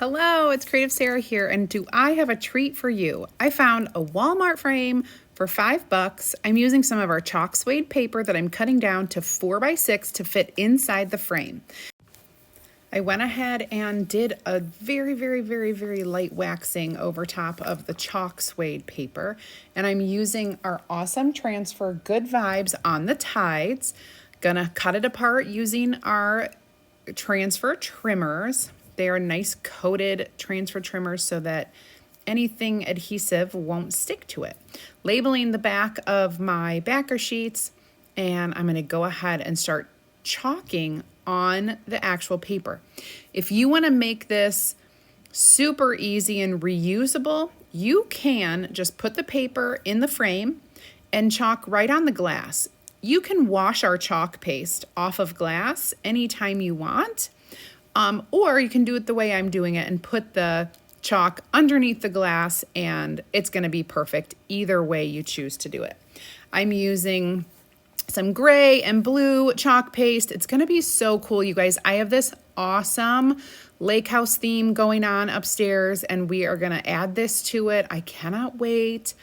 Hello, it's CreativeSarah here, and do I have a treat for you? I found a Walmart frame for $5. I'm using some of our chalk suede paper that I'm cutting down to 4x6 to fit inside the frame. I went ahead and did a very light waxing over top of the chalk suede paper, and I'm using our awesome transfer Good Vibes on the Tides. Gonna cut it apart using our transfer trimmers. They are nice coated transfer trimmers so that anything adhesive won't stick to it. Labeling the back of my backer sheets, and I'm going to go ahead and start chalking on the actual paper. If you want to make this super easy and reusable, you can just put the paper in the frame and chalk right on the glass. You can wash our chalk paste off of glass anytime you want. Or you can do it the way I'm doing it and put the chalk underneath the glass, and it's going to be perfect either way you choose to do it. I'm using some gray and blue chalk paste. It's going to be so cool, you guys. I have this awesome lake house theme going on upstairs, and we are going to add this to it. I cannot wait.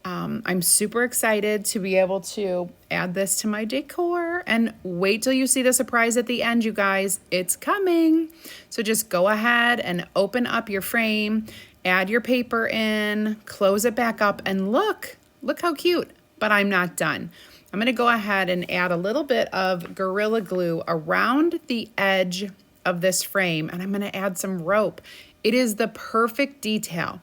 I'm super excited to be able to add this to my decor, and wait till you see the surprise at the end, you guys. It's coming. So just go ahead and open up your frame, add your paper in, close it back up, and look how cute. But I'm not done. I'm going to go ahead and add a little bit of Gorilla Glue around the edge of this frame, and I'm going to add some rope. It is the perfect detail.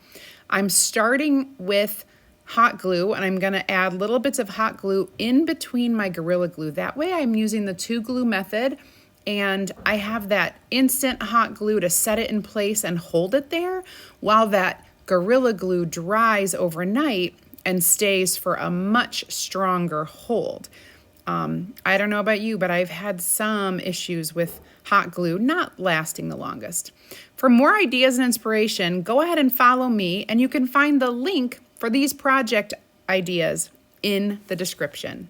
I'm starting with hot glue, and I'm going to add little bits of hot glue in between my Gorilla Glue. That way I'm using the 2-glue method, and I have that instant hot glue to set it in place and hold it there while that Gorilla Glue dries overnight and stays for a much stronger hold. I don't know about you, but I've had some issues with hot glue not lasting the longest. For more ideas and inspiration, go ahead and follow me, and you can find the link for these project ideas in the description.